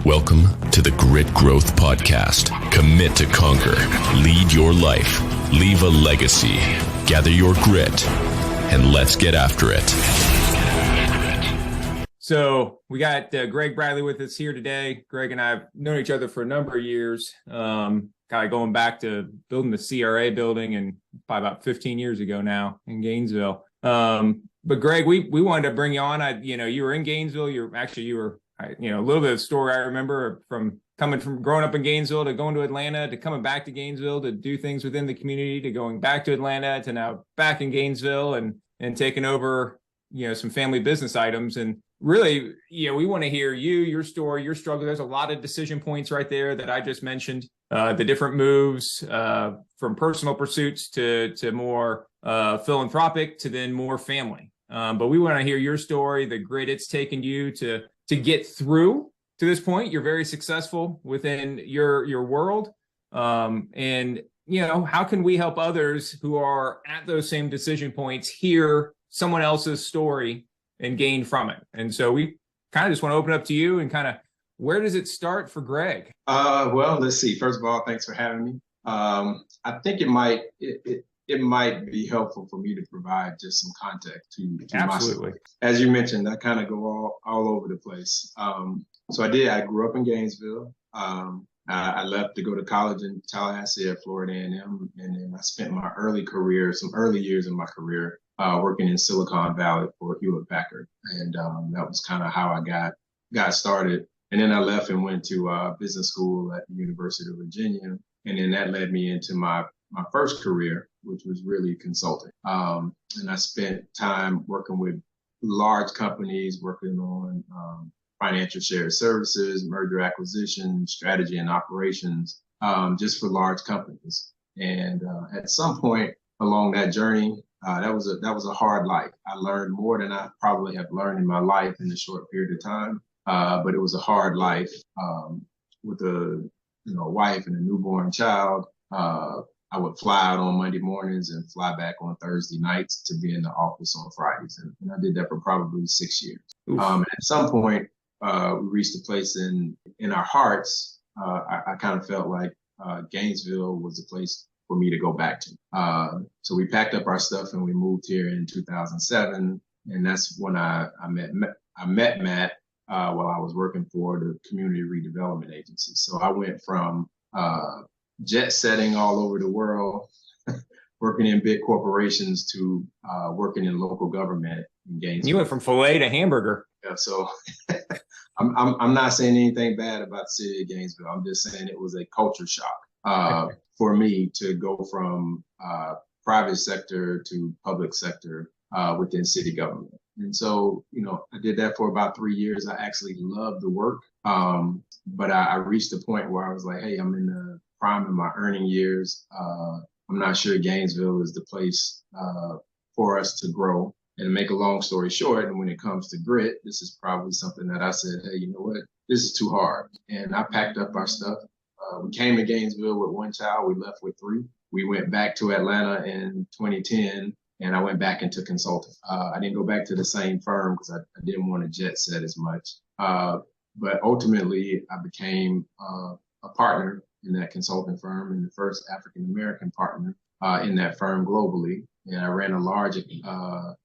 Welcome to the Grit Growth Podcast. Commit to conquer, lead your life, leave a legacy, gather your grit, and let's get after it. So we got Greg Bradley with us here today. Greg and I have known each other for a number of years, kind of going back to building the CRA building and probably about 15 years ago now in Gainesville. But Greg, we wanted to bring you on. You were in Gainesville. You were a little bit of story I remember from growing up in Gainesville to going to Atlanta to coming back to Gainesville to do things within the community to going back to Atlanta to now back in Gainesville and taking over, some family business items. And really, we want to hear your story, your struggle. There's a lot of decision points right there that I just mentioned, the different moves from personal pursuits to more philanthropic to then more family. But we want to hear your story, the grit it's taken you to get through to this point. You're very successful within your world. And how can we help others who are at those same decision points hear someone else's story and gain from it? And so we kind of just want to open up to you and kind of, where does it start for Greg? Well, let's see. First of all, thanks for having me. I think it might be helpful for me to provide just some context to my story. As you mentioned, I kind of go all over the place. So I grew up in Gainesville. I left to go to college in Tallahassee at Florida A&M, and then I spent some early years in my career working in Silicon Valley for Hewlett Packard. And that was kind of how I got started. And then I left and went to business school at the University of Virginia. And then that led me into my first career, which was really consulting. And I spent time working with large companies, working on financial shared services, merger acquisition, strategy and operations, just for large companies. And at some point along that journey, that was a hard life. I learned more than I probably have learned in my life in a short period of time. But it was a hard life with a wife and a newborn child. I would fly out on Monday mornings and fly back on Thursday nights to be in the office on Fridays. And I did that for probably 6 years. At some point, we reached a place in our hearts. I kind of felt like Gainesville was the place for me to go back to. So we packed up our stuff and we moved here in 2007. And that's when I met Matt while I was working for the Community Redevelopment Agency. So I went from jet setting all over the world, working in big corporations to working in local government in Gainesville. You went from filet to hamburger. Yeah, so I'm not saying anything bad about the city of Gainesville. I'm just saying it was a culture shock for me to go from private sector to public sector within city government. And so, I did that for about 3 years. I actually loved the work. But I reached a point where I was like, hey, I'm in the prime of my earning years. I'm not sure Gainesville is the place for us to grow. And to make a long story short, and when it comes to grit, this is probably something that I said, hey, you know what? This is too hard. And I packed up our stuff. We came to Gainesville with one child. We left with 3. We went back to Atlanta in 2010. And I went back into consulting. I didn't go back to the same firm because I didn't want to jet set as much. But ultimately, I became a partner in that consulting firm and the first African-American partner in that firm globally. And I ran a large account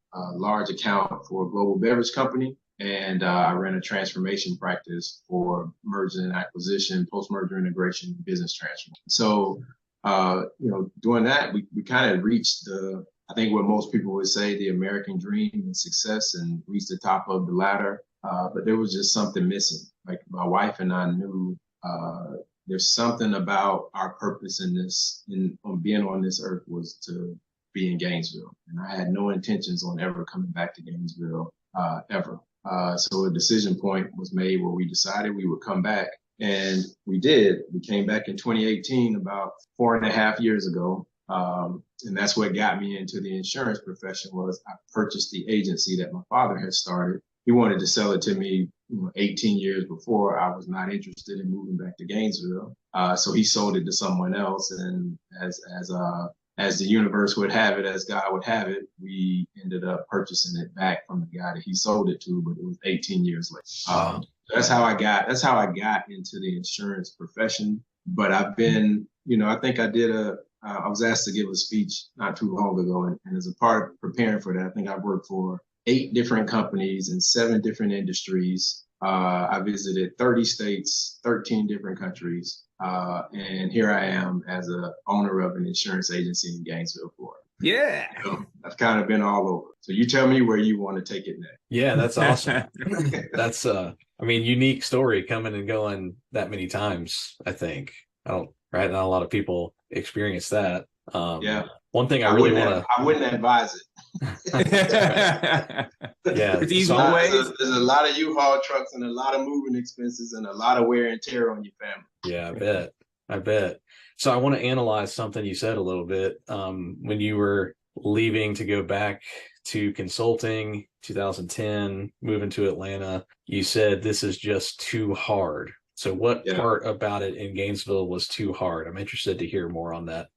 for a global beverage company. And I ran a transformation practice for merger and acquisition, post-merger integration, business transformation. So, doing that, we kind of reached I think what most people would say, the American dream and success, and reach the top of the ladder. But there was just something missing. Like my wife and I knew there's something about our purpose on being on this earth was to be in Gainesville. And I had no intentions on ever coming back to Gainesville, ever. So a decision point was made where we decided we would come back. And we did. We came back in 2018, about 4.5 years ago. And that's what got me into the insurance profession. Was I purchased the agency that my father had started. He wanted to sell it to me 18 years before. I was not interested in moving back to Gainesville. So he sold it to someone else. And as the universe would have it, as God would have it, we ended up purchasing it back from the guy that he sold it to, but it was 18 years later. That's how I got into the insurance profession. But I've been, I think I was asked to give a speech not too long ago. And as a part of preparing for that, I think I've worked for 8 different companies in 7 different industries. I visited 30 states, 13 different countries. And here I am as a owner of an insurance agency in Gainesville, Florida. Yeah. I've kind of been all over. So you tell me where you want to take it next. Yeah, that's awesome. That's unique story, coming and going that many times. I think not a lot of people experience that. One thing I wouldn't advise it. Yeah, it's easy ways. There's a lot of U-Haul trucks and a lot of moving expenses and a lot of wear and tear on your family. Yeah, I bet. So I want to analyze something you said a little bit. When you were leaving to go back to consulting, 2010, moving to Atlanta, you said this is just too hard. So what part about it in Gainesville was too hard? I'm interested to hear more on that.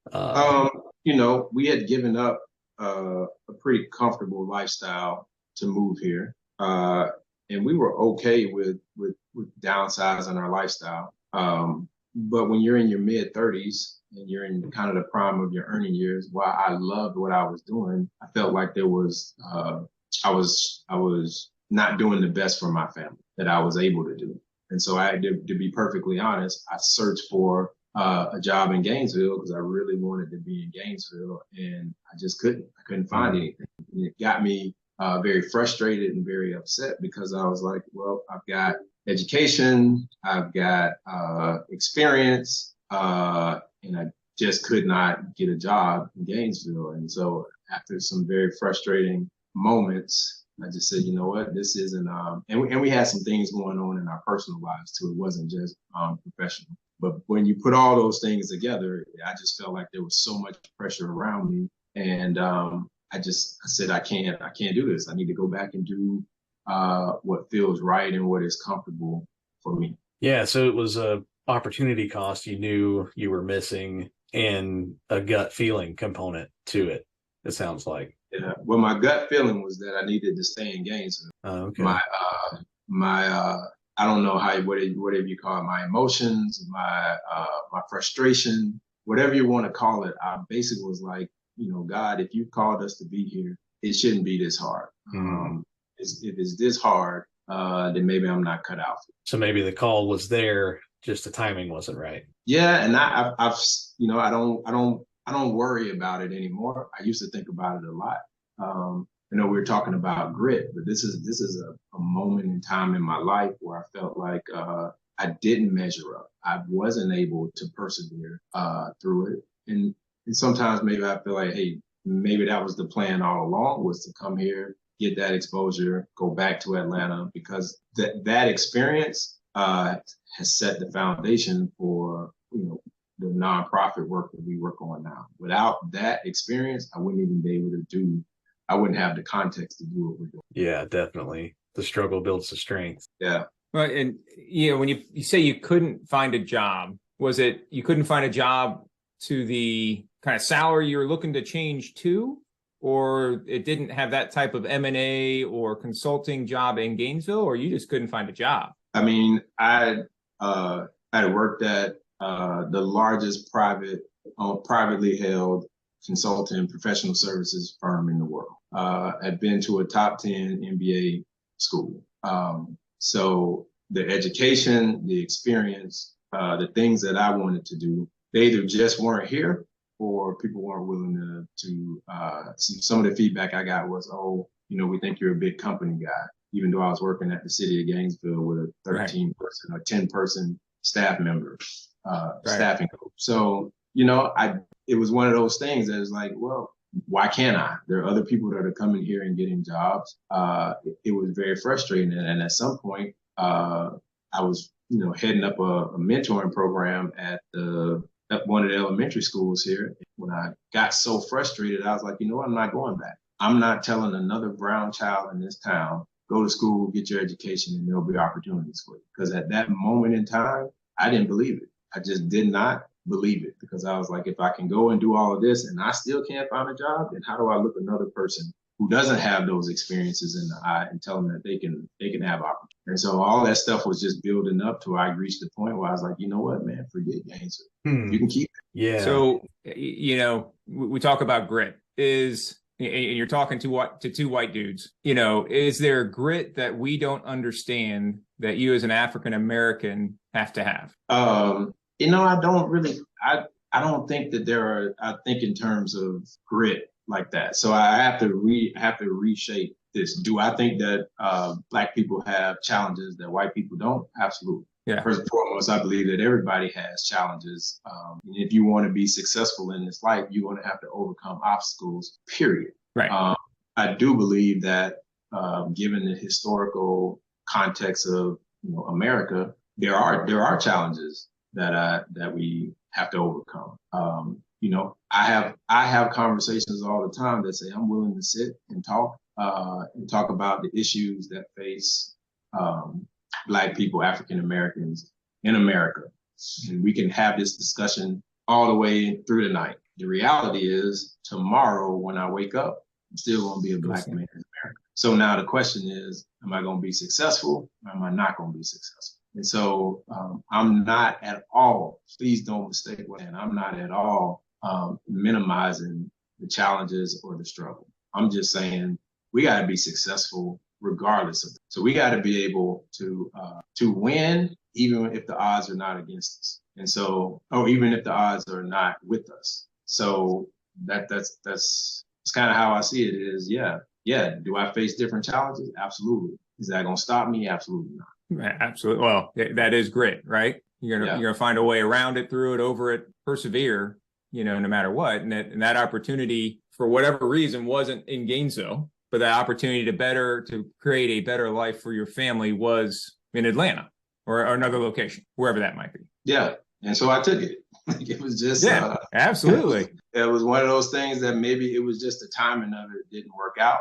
We had given up a pretty comfortable lifestyle to move here. And we were okay with downsizing our lifestyle. But when you're in your mid 30s and you're in kind of the prime of your earning years, while I loved what I was doing, I felt like there was, I was not doing the best for my family that I was able to do. And so I had to be perfectly honest, I searched for a job in Gainesville because I really wanted to be in Gainesville, and I just couldn't. I couldn't find anything. And it got me very frustrated and very upset because I was like, well, I've got education, I've got experience, and I just could not get a job in Gainesville. And so after some very frustrating moments, I just said, you know what, this isn't, and we had some things going on in our personal lives too. It wasn't just professional. But when you put all those things together, I just felt like there was so much pressure around me. And I said, I can't do this. I need to go back and do what feels right and what is comfortable for me. Yeah. So it was a opportunity cost you knew you were missing and a gut feeling component to it, it sounds like. Yeah. Well, my gut feeling was that I needed to stay in Gainesville. Okay. I don't know whatever you call it, my emotions, my frustration, whatever you want to call it. I basically was like, God, if you called us to be here, it shouldn't be this hard. Mm-hmm. If it's this hard, then maybe I'm not cut out for it. So maybe the call was there, just the timing wasn't right. Yeah, and I don't worry about it anymore. I used to think about it a lot. We were talking about grit, but this is a moment in time in my life where I felt like I didn't measure up. I wasn't able to persevere through it. And sometimes maybe I feel like, hey, maybe that was the plan all along, was to come here, get that exposure, go back to Atlanta, because that experience has set the foundation for, the nonprofit work that we work on now. Without that experience, I wouldn't even be able to I wouldn't have the context to do what we're doing. Yeah, definitely. The struggle builds the strength. Yeah. Well, and when you say you couldn't find a job, was it you couldn't find a job to the kind of salary you were looking to change to, or it didn't have that type of M&A or consulting job in Gainesville, or you just couldn't find a job? I mean, I had worked at the largest privately held consulting professional services firm in the world. I'd been to a top 10 MBA school. So the education, the experience, the things that I wanted to do, they either just weren't here or people weren't willing to see. Some of the feedback I got was, we think you're a big company guy, even though I was working at the city of Gainesville with a 13 person or 10 person staff member, staffing group. So, it was one of those things that was like, well, why can't I? There are other people that are coming here and getting jobs. It was very frustrating. And at some point, I was, heading up a mentoring program at one of the elementary schools here. When I got so frustrated, I was like, I'm not going back. I'm not telling another brown child in this town, go to school, get your education, and there'll be opportunities for you. Because at that moment in time, I didn't believe it. I just did not believe it, because I was like, if I can go and do all of this and I still can't find a job, then how do I look another person who doesn't have those experiences in the eye and tell them that they can have opportunity. And so all that stuff was just building up to I reached the point where I was like, you know what, man, forget Gainesville. You can keep it. Yeah. So, we talk about grit. And you're talking to two white dudes, is there a grit that we don't understand that you as an African American have to have? I don't really, I don't think that I think in terms of grit like that. So I have to reshape this. Do I think that Black people have challenges that white people don't? Absolutely. Yeah. First and foremost, I believe that everybody has challenges. And if you want to be successful in this life, you're going to have to overcome obstacles, period. Right. I do believe that given the historical context of America, there are challenges that we have to overcome. I have conversations all the time that say I'm willing to sit and talk about the issues that face Black people, African Americans in America. And we can have this discussion all the way through the night. The reality is tomorrow when I wake up, I'm still going to be a Black man in America. So now the question is, am I going to be successful or am I not going to be successful? And so I'm not at all, please don't mistake what I'm not at all minimizing the challenges or the struggle. I'm just saying we got to be successful regardless of it. So we got to be able to win even if the odds are not against us. And so, or even if the odds are not with us. So that's kind of how I see it is, yeah. Do I face different challenges? Absolutely. Is that going to stop me? Absolutely not. Absolutely. Well, that is grit, right? You're gonna find a way around it, through it, over it, persevere, no matter what. And that opportunity, for whatever reason, wasn't in Gainesville, but that opportunity to create a better life for your family was in Atlanta or another location, wherever that might be. Yeah. And so I took it. It was just absolutely. It was one of those things that maybe it was just the timing of it didn't work out.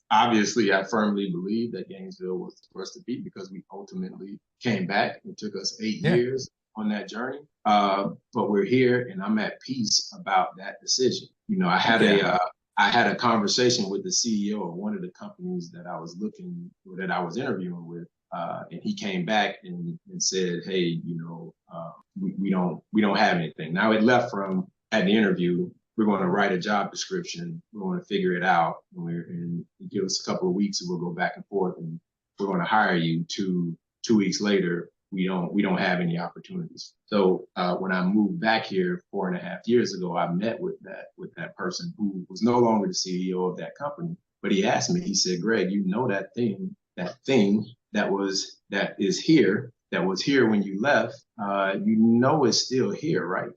I firmly believe that Gainesville was the first to beat because we ultimately came back. It took us 8 years on that journey. But we're here and I'm at peace about that decision. I had a conversation with the CEO of one of the companies that I was interviewing with. And he came back and said, hey, we don't have anything. Now it left from at the interview, we're going to write a job description. We're going to figure it out. And give us a couple of weeks and we'll go back and forth and we're going to hire you. 2 weeks later, we don't have any opportunities. So when I moved back here 4.5 years ago, I met with that person who was no longer the CEO of that company. But he asked me, he said, Greg, that thing that was here when you left, it's still here, right?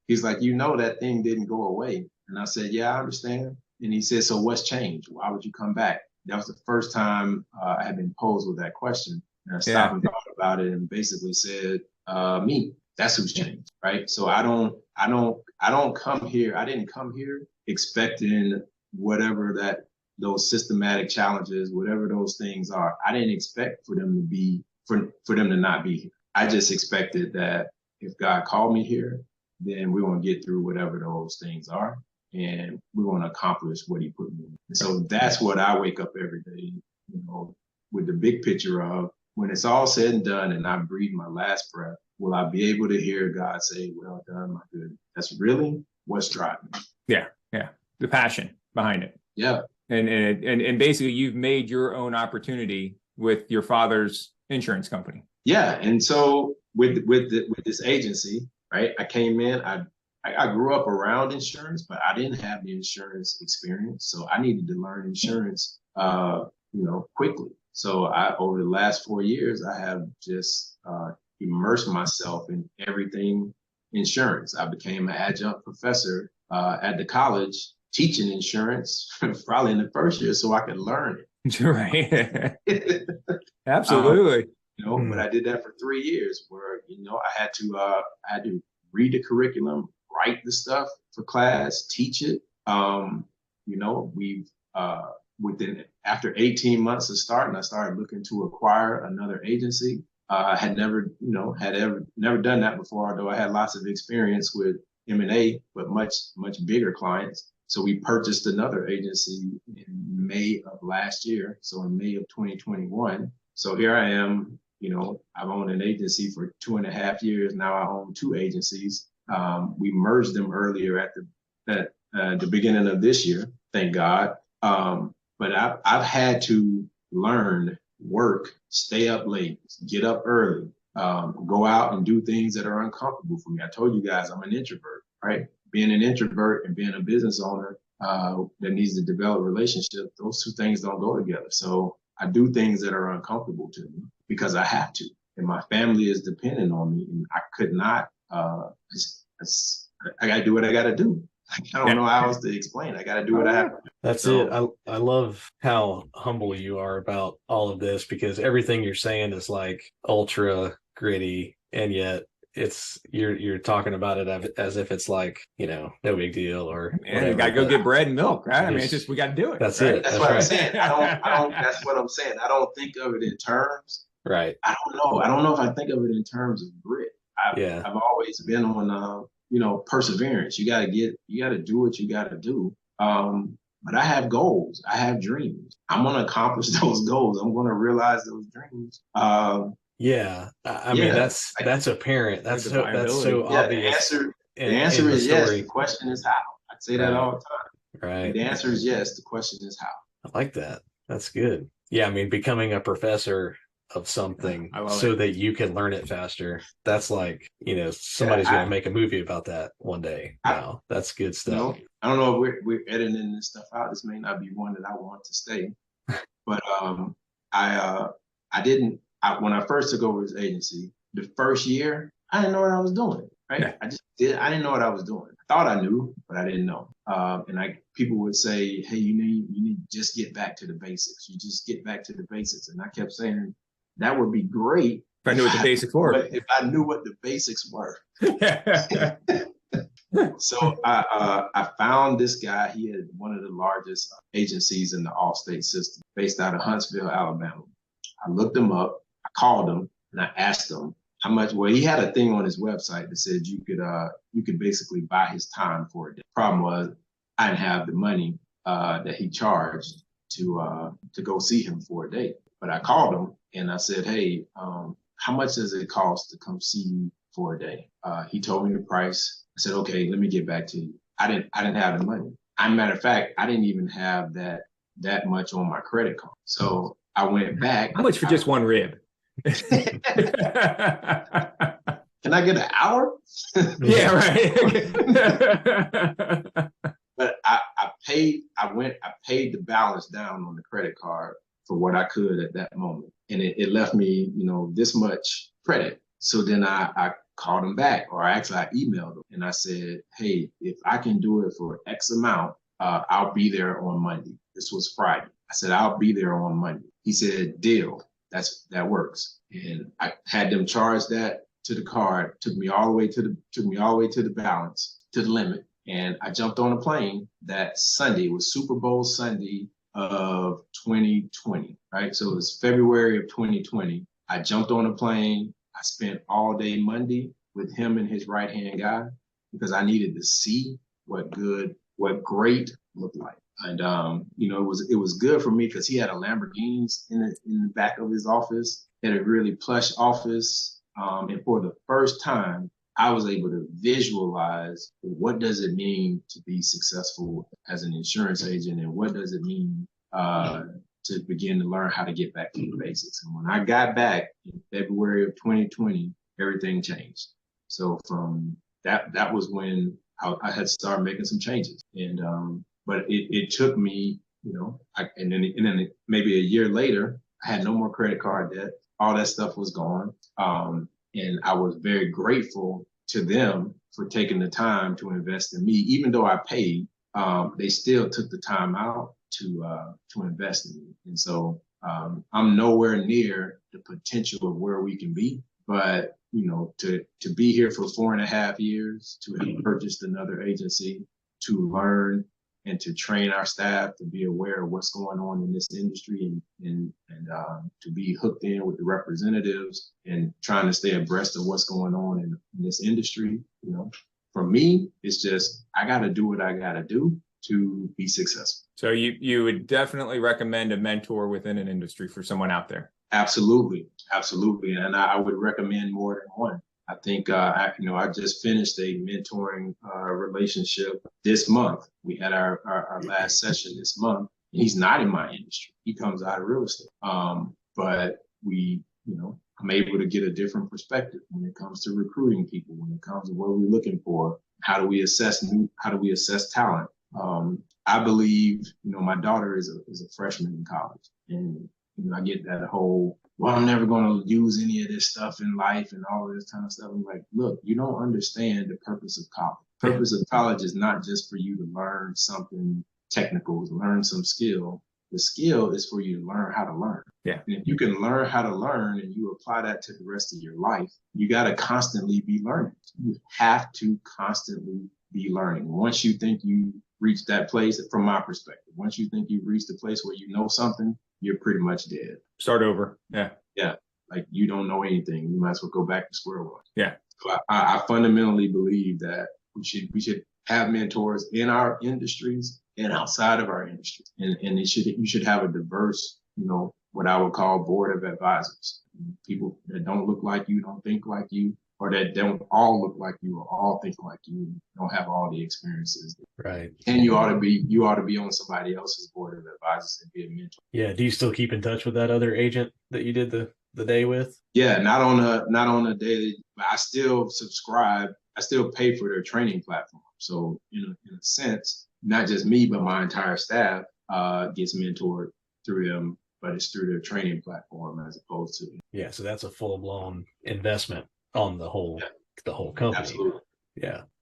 He's like, that thing didn't go away. And I said, yeah, I understand. And he said, so what's changed? Why would you come back? That was the first time I had been posed with that question. And I stopped and thought about it and basically said, me, that's who's changed, right? So I don't come here. I didn't come here expecting whatever those systematic challenges, whatever those things are. I didn't expect for them to not be here. I just expected that if God called me here, then we're going to get through whatever those things are, and we're going to accomplish what he put me in. And so that's what I wake up every day, with the big picture of when it's all said and done and I breathe my last breath, will I be able to hear God say, well done, my good. That's really what's driving me. Yeah. The passion behind it. Yeah. And basically you've made your own opportunity with your father's insurance company. Yeah. And so with this agency, right, I came in, I grew up around insurance, but I didn't have the insurance experience. So I needed to learn insurance, quickly. So over the last 4 years, I have just immersed myself in everything insurance. I became an adjunct professor at the college teaching insurance probably in the first year so I could learn it. Right. Absolutely. But I did that for 3 years where, I had to read the curriculum, write the stuff for class, teach it. After 18 months of starting, I started looking to acquire another agency. I had never done that before, although I had lots of experience with M&A, but much, much bigger clients. So we purchased another agency in May of last year. So in May of 2021. So here I am, I've owned an agency for 2.5 years. Now I own 2 agencies. We merged them earlier at the beginning of this year, thank God. But I've had to learn, work, stay up late, get up early, go out and do things that are uncomfortable for me. I told you guys I'm an introvert, right? Being an introvert and being a business owner that needs to develop relationships, those 2 things don't go together. So I do things that are uncomfortable to me because I have to, and my family is dependent on me, and I could not. I got to do what I got to do. I don't know how else to explain. I got to do what I have to do. That's it. I love how humble you are about all of this, because everything you're saying is like ultra gritty, and yet you're talking about it as if it's like, no big deal or you gotta go get bread and milk, right? I mean, it's just, we gotta do it. That's right? it. That's what I'm saying. I don't. That's what I'm saying. I don't think of it in terms. Right. I don't know if I think of it in terms of grit. I've always been on perseverance. You got to do what you got to do. But I have goals. I have dreams. I'm going to accomplish those goals. I'm going to realize those dreams. I mean, that's apparent. That's so obvious. The answer is yes. The question is how. I say that all the time. Right. The answer is yes. The question is how. I like that. That's good. Yeah. I mean, becoming a professor of something so that you can learn it faster. That's like, somebody's going to make a movie about that one day. Wow. That's good stuff. I don't know if we're editing this stuff out. This may not be one that I want to stay, but when I first took over this agency, the first year, I didn't know what I was doing. Right. Yeah. I didn't know what I was doing. I thought I knew, but I didn't know. People would say, hey, you need to just get back to the basics. You just get back to the basics. And I kept saying, that would be great if I knew what the basics were. But if I knew what the basics were. So I found this guy. He had one of the largest agencies in the Allstate system, based out of Huntsville, Alabama. I looked him up. I called him and I asked him how much. Well, he had a thing on his website that said you could basically buy his time for a day. Problem was, I didn't have the money that he charged to go see him for a day. But I called him and I said, hey, how much does it cost to come see you for a day? He told me the price. I said, okay, let me get back to you. I didn't have the money. As a matter of fact, I didn't even have that much on my credit card. So I went back. How much for just one rib? Can I get an hour? Yeah, right. But I paid the balance down on the credit card for what I could at that moment. And it left me, this much credit. So then I called him back, or actually I emailed him and I said, hey, if I can do it for X amount, I'll be there on Monday. This was Friday. I said, I'll be there on Monday. He said, deal. That works. And I had them charge that to the card, took me all the way to the balance, to the limit. And I jumped on a plane that Sunday. It was Super Bowl Sunday of 2020, right? So it was February of 2020. I jumped on a plane. I spent all day Monday with him and his right-hand guy because I needed to see what great looked like. And, it was good for me because he had a Lamborghini in the back of his office, had a really plush office. And for the first time, I was able to visualize what does it mean to be successful as an insurance agent, and what does it mean to begin to learn how to get back to the basics. And when I got back in February of 2020, everything changed. So from that was when I had started making some changes. And but it took me, and then maybe a year later, I had no more credit card debt. All that stuff was gone. And I was very grateful to them for taking the time to invest in me. Even though I paid, they still took the time out to invest in me. And so I'm nowhere near the potential of where we can be. But, to be here for 4.5 years, to have purchased another agency, to learn and to train our staff to be aware of what's going on in this industry, and to be hooked in with the representatives and trying to stay abreast of what's going on in this industry. For me, it's just, I got to do what I got to do. to be successful. So you would definitely recommend a mentor within an industry for someone out there? Absolutely. And I would recommend more than one. I think, I just finished a mentoring relationship this month. We had our last session this month. He's not in my industry. He comes out of real estate. But I'm able to get a different perspective when it comes to recruiting people, when it comes to what we're looking for, how do we assess talent. I believe, my daughter is a freshman in college, and I get that whole, well, I'm never going to use any of this stuff in life and all of this kind of stuff. I'm like, look, you don't understand the purpose of college. The purpose of college is not just for you to learn something technical, to learn some skill. The skill is for you to learn how to learn. Yeah. And if you can learn how to learn and you apply that to the rest of your life, you got to constantly be learning. You have to constantly be learning. Once you think you reach that place, from my perspective, once you think you've reached a place where you know something, you're pretty much dead. Start over. Yeah. Yeah. Like you don't know anything. You might as well go back to square one. Yeah. So I fundamentally believe that we should have mentors in our industries and outside of our industry. And you should have a diverse, what I would call board of advisors. People that don't look like you, don't think like you, or that don't all look like you or all think like you, don't have all the experiences. Right. And you ought to be on somebody else's board of advisors and be a mentor. Yeah. Do you still keep in touch with that other agent that you did the day with? Yeah, not on a daily, but I still subscribe. I still pay for their training platform. So, in a sense, not just me, but my entire staff gets mentored through them, but it's through their training platform as opposed to. Yeah, so that's a full-blown investment on the whole company. Absolutely.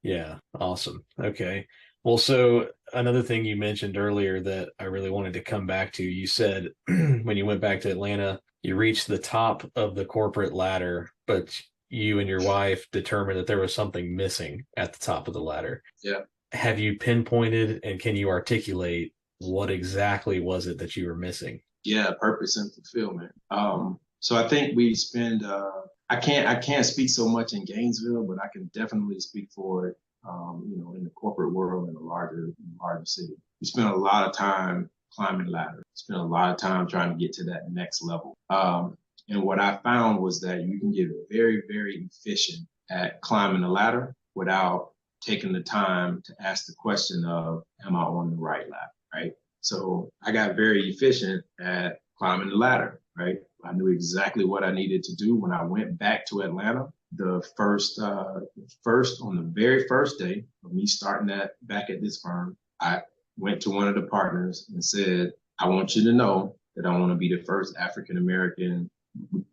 Yeah. Awesome. Okay. Well, so another thing you mentioned earlier that I really wanted to come back to, you said when you went back to Atlanta, you reached the top of the corporate ladder, but you and your wife determined that there was something missing at the top of the ladder. Yeah. Have you pinpointed and can you articulate what exactly was it that you were missing? Yeah, purpose and fulfillment. So I think we spend, I can't speak so much in Gainesville, but I can definitely speak for it, in the corporate world in a larger city. We spend a lot of time climbing ladders, spend a lot of time trying to get to that next level. And what I found was that you can get very, very efficient at climbing the ladder without taking the time to ask the question of, am I on the right ladder, right? So I got very efficient at climbing the ladder, right? I knew exactly what I needed to do when I went back to Atlanta. On the very first day of me starting back at this firm, I went to one of the partners and said, I want you to know that I want to be the first African-American.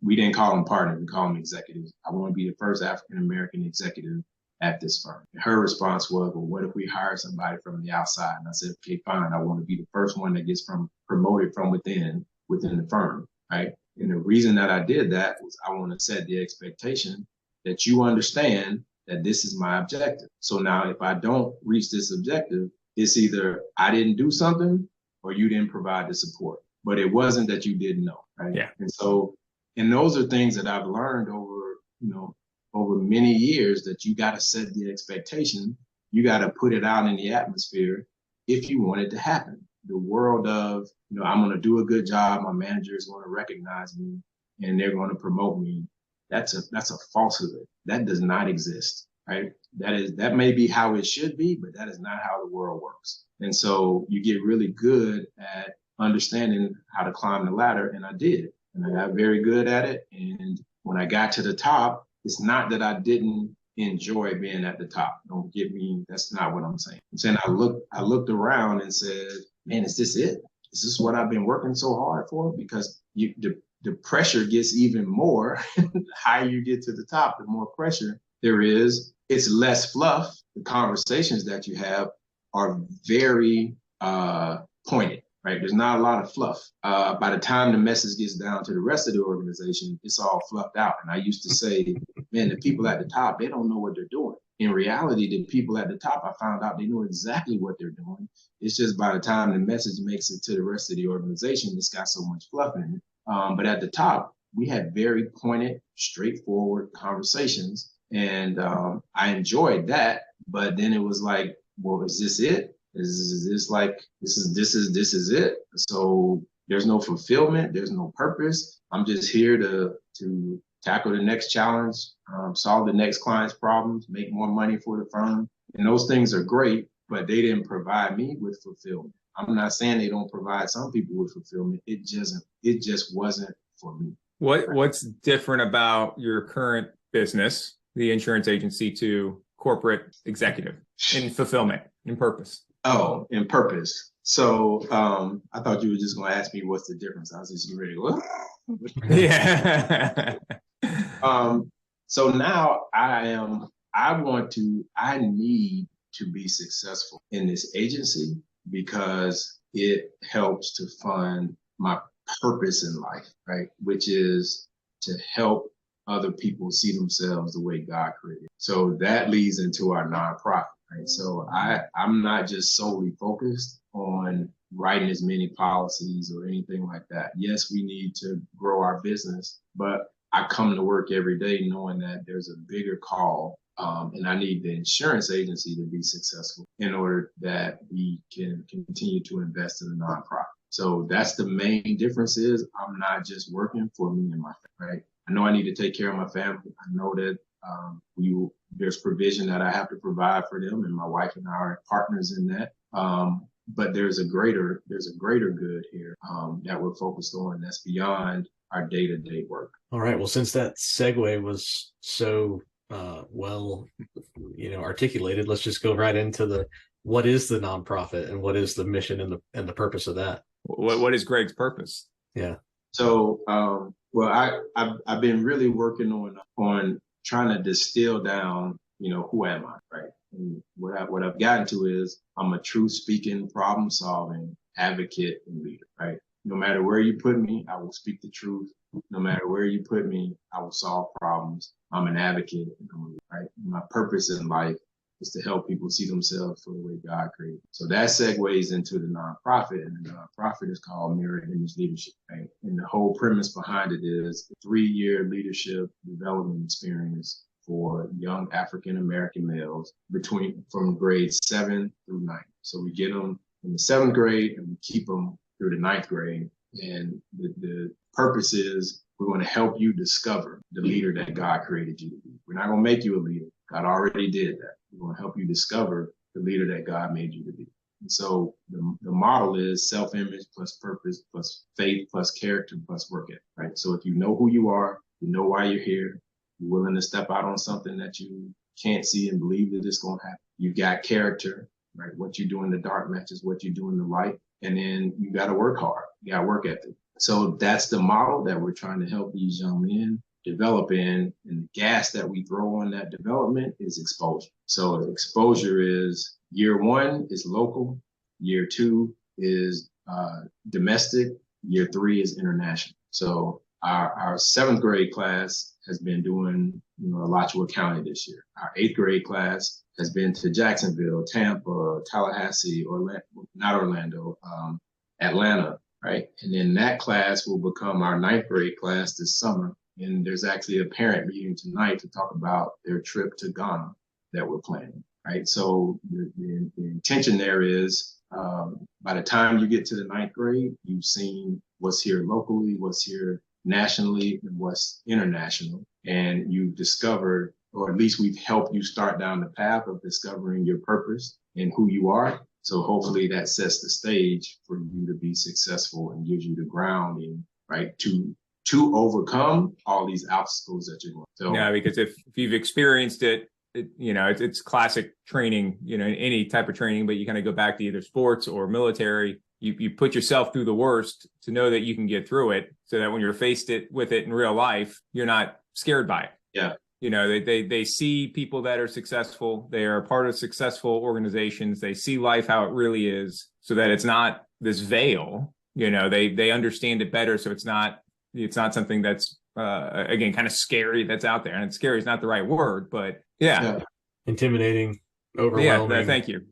We didn't call them partners, we call them executives. I want to be the first African-American executive at this firm. And her response was, well, what if we hire somebody from the outside? And I said, okay, fine. I want to be the first one that gets promoted from within the firm, right? And the reason that I did that was I want to set the expectation that you understand that this is my objective. So now if I don't reach this objective, it's either I didn't do something or you didn't provide the support. But it wasn't that you didn't know, right? Yeah. And those are things that I've learned over many years, that you got to set the expectation. You got to put it out in the atmosphere if you want it to happen. The world of, I'm going to do a good job. My manager is going to recognize me and they're going to promote me. That's a falsehood. That does not exist, right? That may be how it should be, but that is not how the world works. And so you get really good at understanding how to climb the ladder. And I did. And I got very good at it. And when I got to the top, it's not that I didn't enjoy being at the top. Don't get me. That's not what I'm saying. I'm saying I looked around and said, man, is this it? Is this what I've been working so hard for? Because the pressure gets even more. The higher you get to the top, the more pressure there is. It's less fluff. The conversations that you have are very pointed. Right? There's not a lot of fluff. By the time the message gets down to the rest of the organization, it's all fluffed out. And I used to say, man, the people at the top, they don't know what they're doing. In reality, the people at the top, I found out they know exactly what they're doing. It's just by the time the message makes it to the rest of the organization, it's got so much fluff in it. But at the top, we had very pointed, straightforward conversations. And I enjoyed that. But then it was like, well, is this it? Is this like, this is it? So there's no fulfillment. There's no purpose. I'm just here to tackle the next challenge, solve the next client's problems, make more money for the firm. And those things are great, but they didn't provide me with fulfillment. I'm not saying they don't provide some people with fulfillment. It just wasn't for me. What's different about your current business, the insurance agency, to corporate executive in fulfillment, in purpose? Oh, in purpose. So I thought you were just going to ask me what's the difference. I was just getting ready to go. Yeah. So now I need to be successful in this agency because it helps to fund my purpose in life, right? Which is to help other people see themselves the way God created. So that leads into our nonprofit, right? So I'm not just solely focused on writing as many policies or anything like that. Yes, we need to grow our business, but I come to work every day knowing that there's a bigger call, and I need the insurance agency to be successful in order that we can continue to invest in the nonprofit. So that's the main difference is I'm not just working for me and my family, right? I know I need to take care of my family. I know that there's provision that I have to provide for them, and my wife and I are partners in that. But there's a greater good here that we're focused on that's beyond our day-to-day work. All right. Well, since that segue was so well, articulated, let's just go right into what is the nonprofit and what is the mission and the purpose of that? What is Greg's purpose? Yeah. So, I've been really working on trying to distill down, who am I, right? And what I've gotten to is I'm a truth speaking, problem solving advocate and leader, right? No matter where you put me, I will speak the truth. No matter where you put me, I will solve problems. I'm an advocate, right? My purpose in life is to help people see themselves for the way God created. So that segues into the nonprofit, and the nonprofit is called Mirror Image Leadership, right? And the whole premise behind it is a 3-year leadership development experience for young African-American males from grades 7 through 9. So we get them in the 7th grade and we keep them through the 9th grade. And the purpose is we're going to help you discover the leader that God created you to be. We're not going to make you a leader. God already did that. We're going to help you discover the leader that God made you to be. And so the model is self-image plus purpose plus faith plus character plus work ethic, right? So if you know who you are, you know why you're here, you're willing to step out on something that you can't see and believe that it's going to happen. You got character, right? What you do in the dark matches what you do in the light. And then you got to work hard. You got work ethic. So that's the model that we're trying to help these young men develop in. And the gas that we throw on that development is exposure. So exposure is year 1 is local. Year 2 is domestic. Year 3 is international. So our 7th grade class has been doing, Alachua County this year. Our 8th grade class has been to Jacksonville, Tampa, Tallahassee, Atlanta, right? And then that class will become our 9th grade class this summer. And there's actually a parent meeting tonight to talk about their trip to Ghana that we're planning, right? So the intention there is by the time you get to the 9th grade, you've seen what's here locally, what's here nationally, and what's international. And you've discovered, or at least we've helped you start down the path of discovering your purpose and who you are. So hopefully that sets the stage for you to be successful and gives you the grounding, right, to overcome all these obstacles that you're going. So yeah, because if you've experienced it, it's classic training, any type of training, but you kind of go back to either sports or military. You put yourself through the worst to know that you can get through it, so that when you're faced with it in real life, you're not scared by it. Yeah. They see people that are successful. They are part of successful organizations. They see life how it really is, so that it's not this veil. They understand it better. So it's not something that's again kind of scary that's out there. And scary is not the right word, but yeah. Intimidating, overwhelming. Yeah, thank you.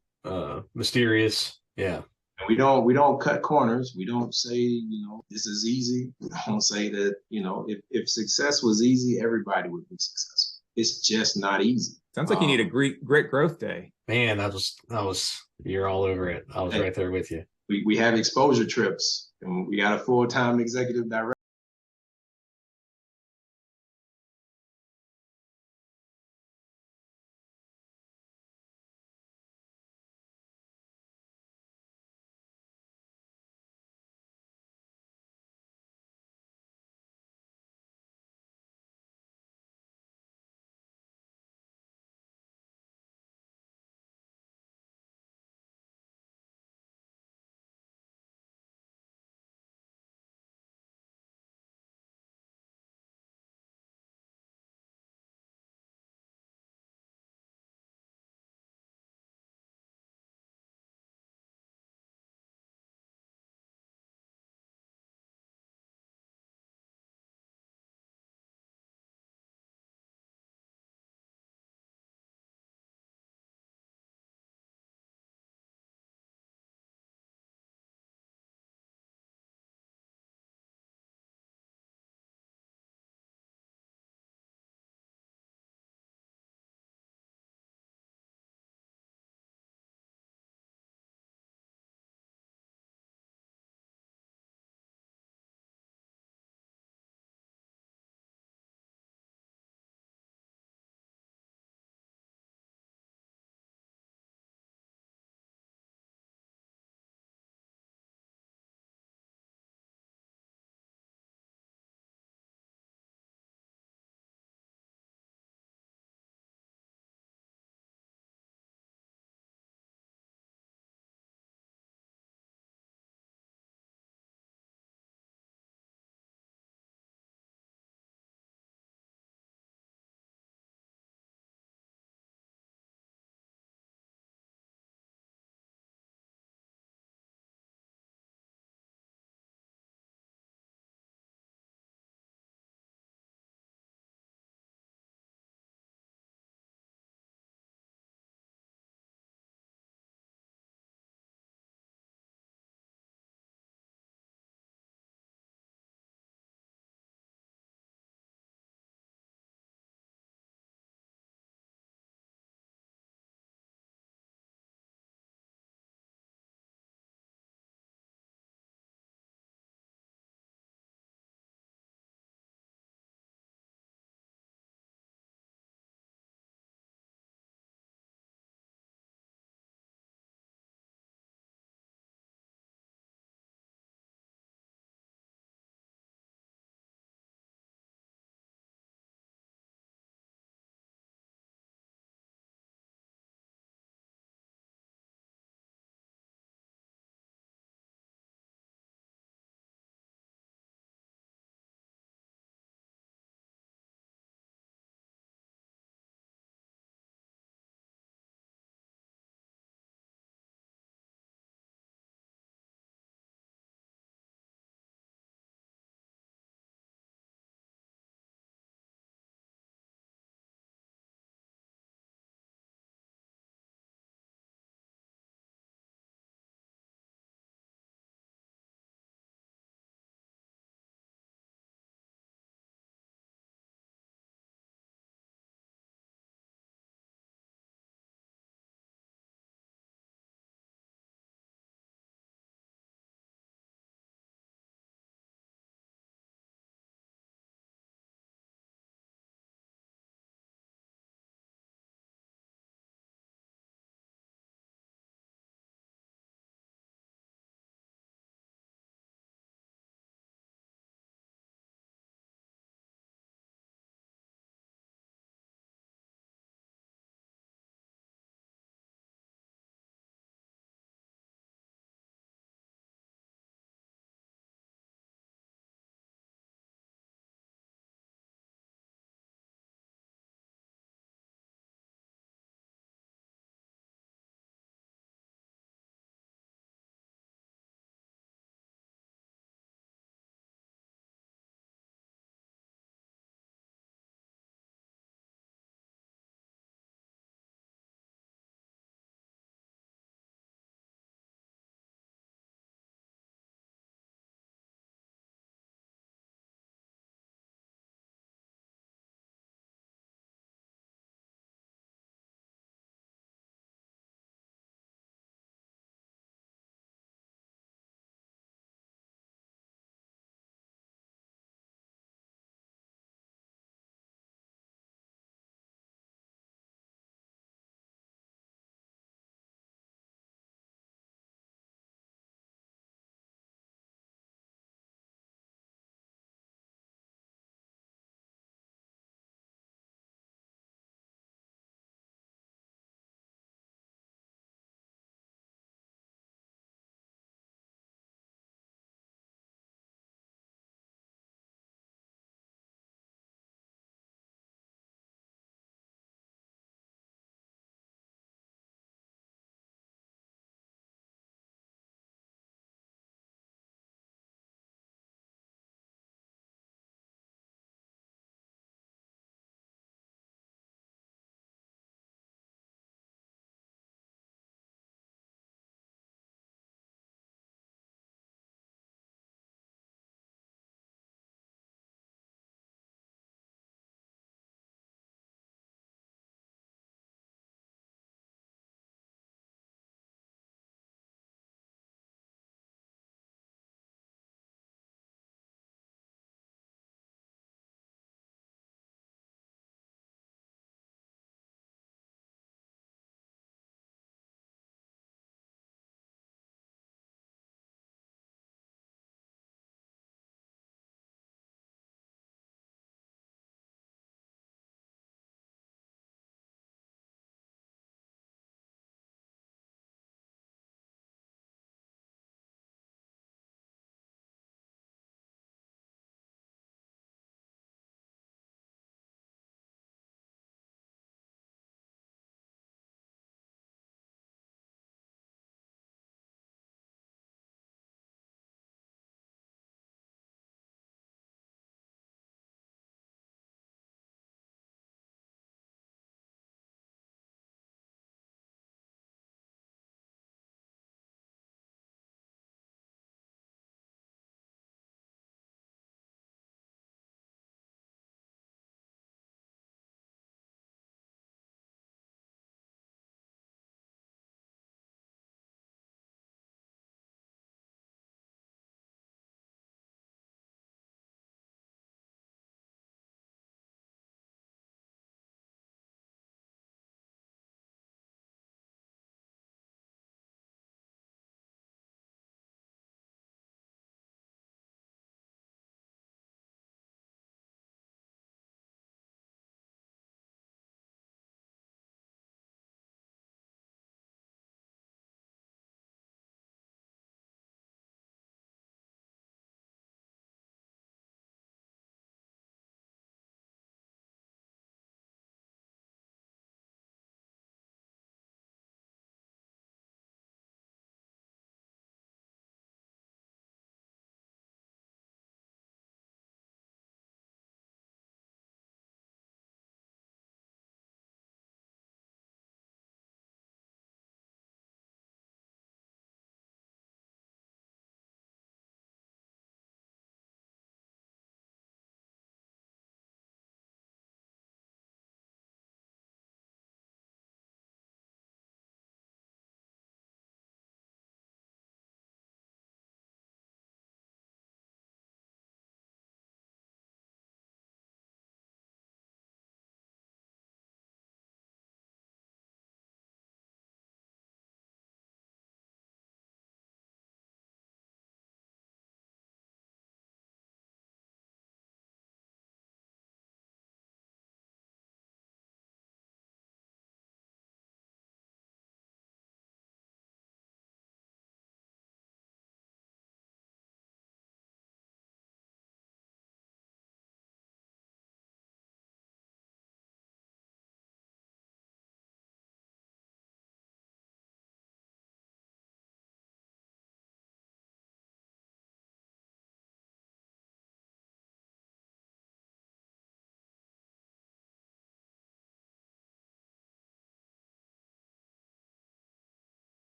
Mysterious. Yeah. We don't cut corners. We don't say, this is easy. We don't say that, if success was easy, everybody would be successful. it's just not easy. Sounds like you need a great growth day. Man, that was you're all over it. I was right there with you. We have exposure trips, and we got a full-time executive director.